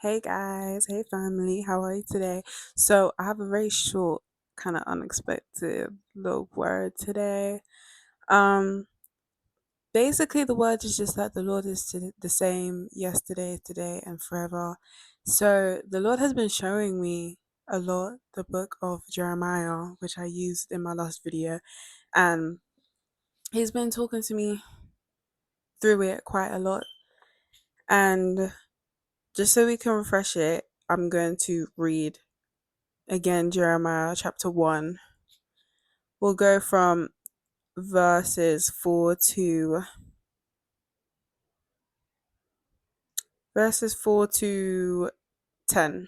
Hey guys, hey family, how are you today? So, I have a very short, kind of unexpected little word today. Um, Basically, the word is just that the Lord is the same yesterday, today, and forever. So, the Lord has been showing me a lot the book of Jeremiah, which I used in my last video, and He's been talking to me through it quite a lot. And just so we can refresh it, I'm going to read again Jeremiah chapter 1. We'll go from verses 4 to verses 4 to 10.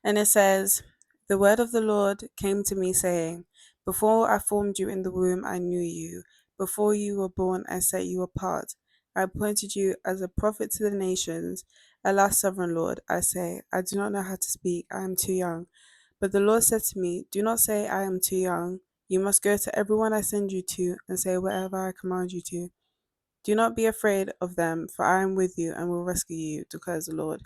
And it says, "The word of the Lord came to me saying, before I formed you in the womb I knew you, before you were born I set you apart. I appointed you as a prophet to the nations. Alas, sovereign Lord, I say, I do not know how to speak, I am too young. But the Lord said to me, do not say I am too young. You must go to everyone I send you to and say whatever I command you to. Do not be afraid of them, for I am with you and will rescue you, declares the Lord."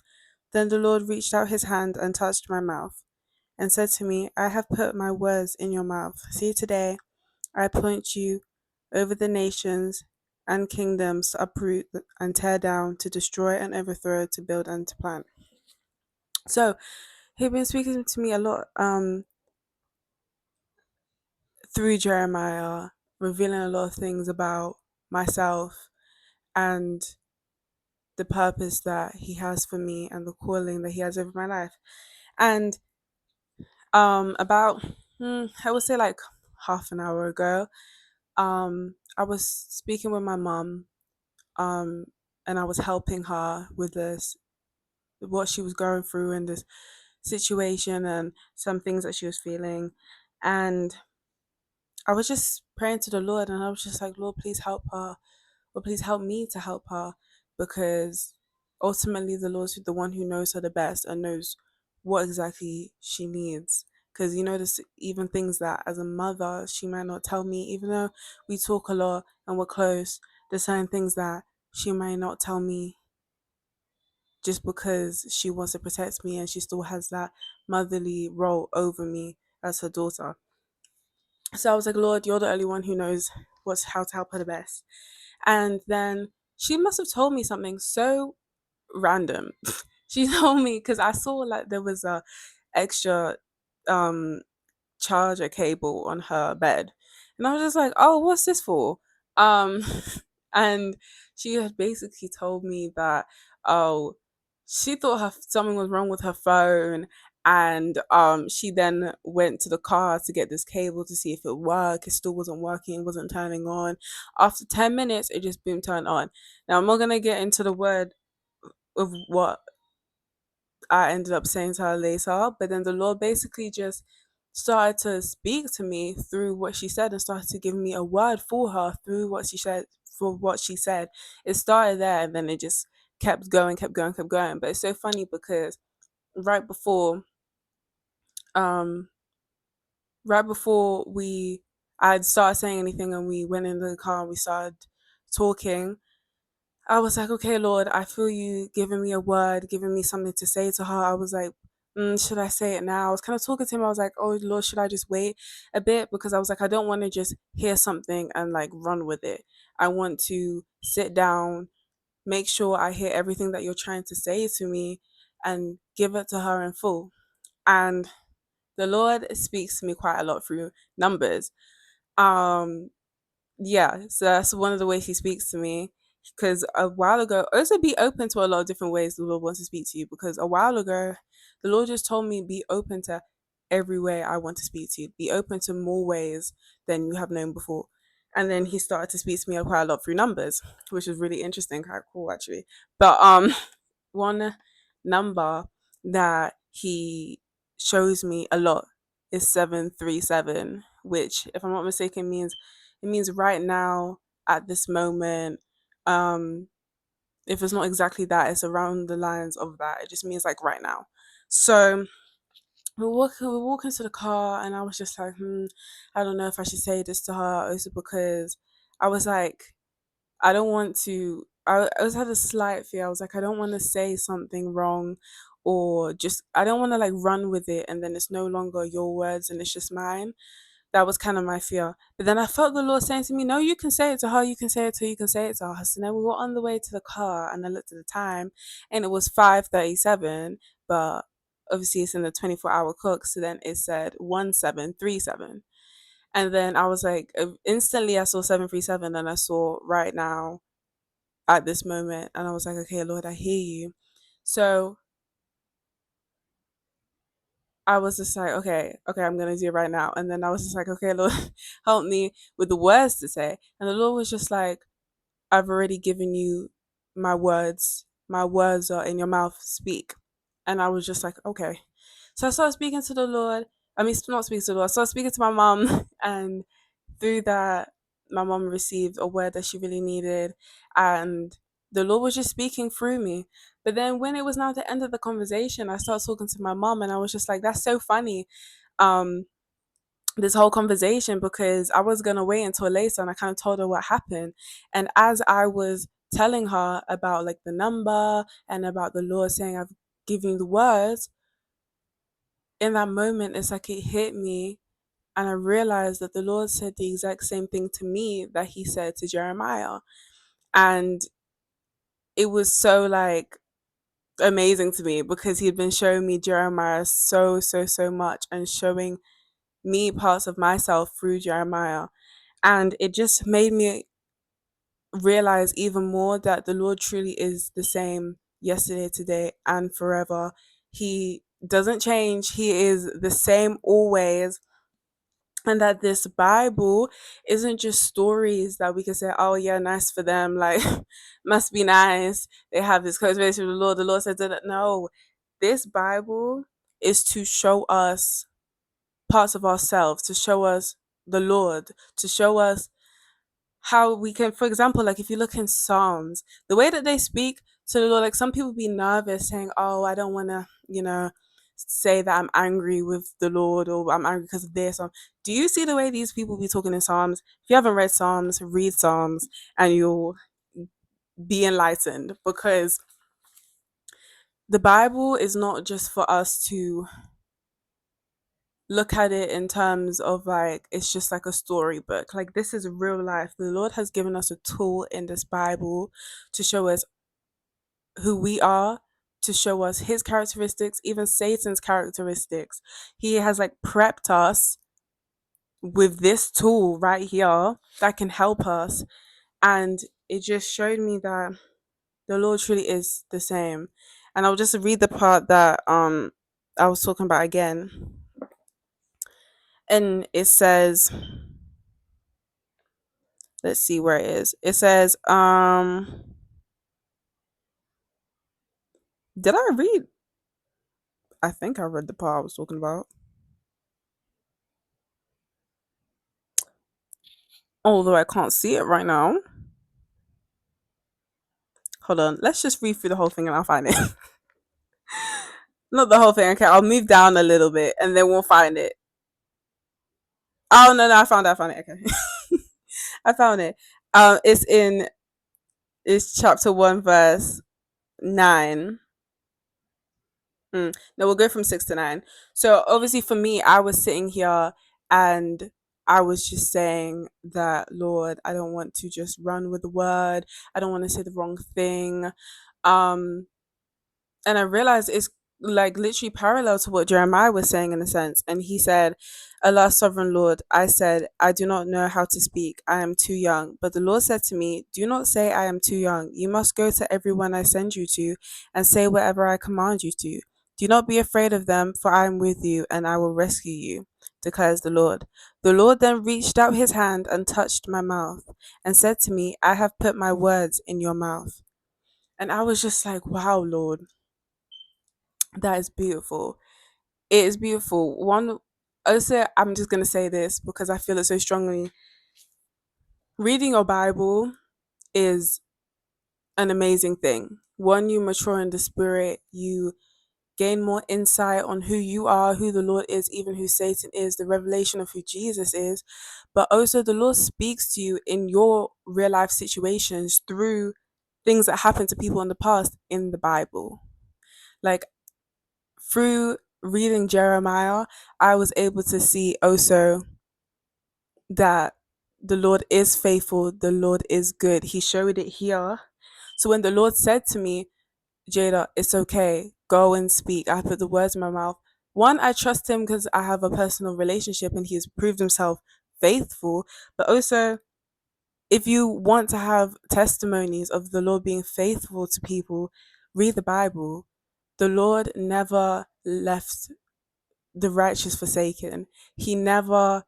Then the Lord reached out his hand and touched my mouth and said to me, I have put my words in your mouth. See, today I appoint you over the nations and kingdoms to uproot and tear down, to destroy and overthrow, to build and to plant. So he's been speaking to me a lot through Jeremiah, revealing a lot of things about myself and the purpose that he has for me and the calling that he has over my life. And about I would say like half an hour ago, I was speaking with my mom, um, and I was helping her with this what she was going through in this situation and some things that she was feeling. And I was just praying to the Lord, and I was just like, Lord, please help her. Lord, please help me to help her, because ultimately the Lord's the one who knows her the best and knows what exactly she needs. Because there's even things that as a mother she might not tell me, even though we talk a lot and we're close. There's certain things that she might not tell me just because she wants to protect me and she still has that motherly role over me as her daughter. So I was like, Lord, you're the only one who knows what's how to help her the best. And then she must have told me something so random. She told me because I saw like there was a extra um charger cable on her bed. And I was just like, "Oh, what's this for?" Um and she had basically told me that, oh, she thought something was wrong with her phone, and she then went to the car to get this cable to see if it worked. It still wasn't working, it wasn't turning on. After 10 minutes it just boom turned on. Now I'm not going to get into the word of what I ended up saying to her later, but then the Lord basically just started to speak to me through what she said and started to give me a word for her through what she said. For what she said, it started there and then it just kept going, kept going, kept going. But it's so funny because right before, um, right before I'd started saying anything and we went in the car and we started talking, I was like, okay, Lord, I feel you giving me a word, giving me something to say to her. I was like, should I say it now? I was kind of talking to him. I was like, oh, Lord, should I just wait a bit? Because I was like, I don't want to just hear something and like run with it. I want to sit down, make sure I hear everything that you're trying to say to me and give it to her in full. And the Lord speaks to me quite a lot through numbers. Um, yeah, so that's one of the ways he speaks to me. Because a while ago, also be open to a lot of different ways the Lord wants to speak to you. Because a while ago, the Lord just told me be open to every way I want to speak to you. Be open to more ways than you have known before. And then he started to speak to me quite a lot through numbers, which is really interesting, quite cool actually. But one number that he shows me a lot is 737, which, if I'm not mistaken, means it means right now at this moment. Um, if it's not exactly that, it's around the lines of that. It just means like right now. So we're walking to the car, and I was just like, I don't know if I should say this to her, also because I was like, I don't want to. I was had a slight fear. I was like, I don't want to say something wrong, or just I don't want to like run with it and then it's no longer your words and it's just mine. That was kind of my fear. But then I felt the Lord saying to me, no, you can say it to her, you can say it to her, you can say it to her. So then we were on the way to the car and I looked at the time and it was 5:37, but obviously it's in the 24-hour clock. So then it said 1737. And then I was like, instantly I saw 737 and I saw right now at this moment. And I was like, okay, Lord, I hear you. So I was just like, okay, okay, I'm gonna do it right now. And then I was just like, okay, Lord, help me with the words to say. And the Lord was just like, I've already given you my words. My words are in your mouth. Speak. And I was just like, okay. So I started speaking to the Lord. I mean, not speaking to the Lord. I started speaking to my mom, and through that, my mom received a word that she really needed, and the Lord was just speaking through me. But then when it was now the end of the conversation, I started talking to my mom, and I was just like, "That's so funny." Um, this whole conversation because I was gonna wait until later, and I kind of told her what happened. And as I was telling her about like the number and about the Lord saying I've given you the words, in that moment, it's like it hit me and I realized that the Lord said the exact same thing to me that he said to Jeremiah. And it was so like amazing to me because he had been showing me Jeremiah so, so, so much and showing me parts of myself through Jeremiah. And it just made me realize even more that the Lord truly is the same yesterday, today, and forever. He doesn't change, He is the same always, and that this Bible isn't just stories that we can say, oh yeah, nice for them, like must be nice. They have this close relationship with the Lord. The Lord said that. No, this Bible is to show us parts of ourselves, to show us the Lord, to show us how we can, for example, like if you look in Psalms, the way that they speak to the Lord, like some people be nervous saying, oh, I don't want to, say that I'm angry with the Lord or I'm angry because of this. Do you see the way these people be talking in Psalms? If you haven't read Psalms, read Psalms and you'll be enlightened, because the Bible is not just for us to look at it in terms of like it's just like a storybook. Like this is real life. The Lord has given us a tool in this Bible to show us who we are, to show us his characteristics, even Satan's characteristics. He has like prepped us with this tool right here that can help us. And it just showed me that the Lord truly is the same. And I'll just read the part that I was talking about again. And it says, let's see where it is. It says, did I read? I think I read the part I was talking about. Although I can't see it right now. Hold on. Let's just read through the whole thing and I'll find it. Not the whole thing. Okay, I'll move down a little bit and then we'll find it. Oh no, no, I found it. I found it. Okay. I found it. It's in it's chapter 1 verse 9. No, we'll go from 6 to 9. So obviously for me, I was sitting here and I was just saying that, Lord, I don't want to just run with the word. I don't want to say the wrong thing. Um, and I realized it's like literally parallel to what Jeremiah was saying in a sense. And he said, Allah, sovereign Lord, I said, I do not know how to speak. I am too young. But the Lord said to me, do not say I am too young. You must go to everyone I send you to and say whatever I command you to. Do not be afraid of them, for I am with you and I will rescue you, declares the Lord. The Lord then reached out his hand and touched my mouth and said to me, I have put my words in your mouth. And I was just like, wow, Lord, that is beautiful. It is beautiful. One, also, I'm just going to say this because I feel it so strongly. Reading your Bible is an amazing thing. One, you mature in the spirit, you gain more insight on who you are, who the Lord is, even who Satan is, the revelation of who Jesus is. But also, the Lord speaks to you in your real life situations through things that happened to people in the past in the Bible. Like, through reading Jeremiah, I was able to see also that the Lord is faithful, the Lord is good. He showed it here. So when the Lord said to me, Jada, it's okay, go and speak, I put the words in my mouth. One, I trust him because I have a personal relationship and he has proved himself faithful. But also, if you want to have testimonies of the Lord being faithful to people, read the Bible. The Lord never left the righteous forsaken. He never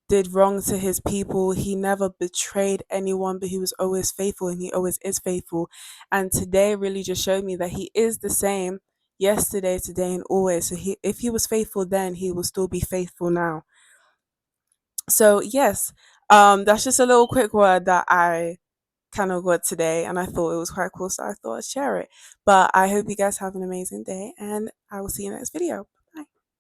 did wrong to his people. He never betrayed anyone, but he was always faithful and he always is faithful. And today really just showed me that he is the same yesterday, today, and always. So if he was faithful then, he will still be faithful now. So yes, that's just a little quick word that I kind of got today and I thought it was quite cool, so I thought I'd share it. But I hope you guys have an amazing day and I will see you in the next video.